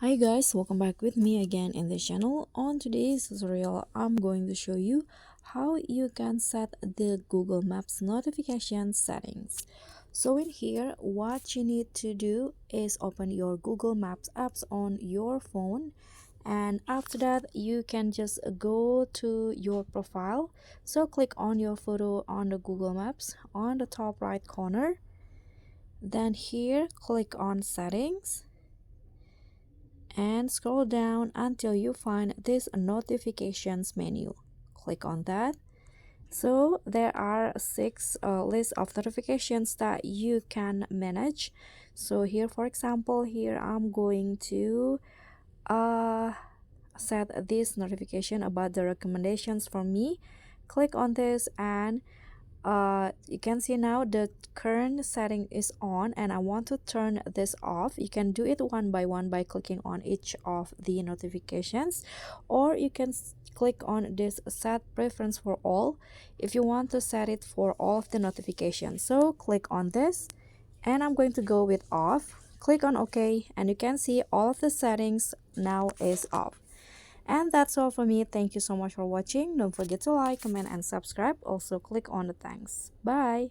Hi guys, welcome back with me again in the channel. On today's tutorial, I'm going to show you how you can set the Google Maps notification settings. So in here, what you need to do is open your Google Maps apps on your phone, and after that you can just go to your profile. So click on your photo on the Google Maps on the top right corner. Then here click on settings and scroll down until you find this notifications menu. Click on that. So there are six lists of notifications that you can manage. So here, for example, here I'm going to uh, set this notification about the recommendations for me. Click on this, and you can see now the current setting is on, and I want to turn this off. You can do it one by one by clicking on each of the notifications, or you can click on this set preference for all if you want to set it for all of the notifications. So click on this, and I'm going to go with off. Click on OK, and you can see all of the settings now is off. And that's all for me. Thank you so much for watching. Don't forget to like, comment, and subscribe. Also click on the thanks. Bye.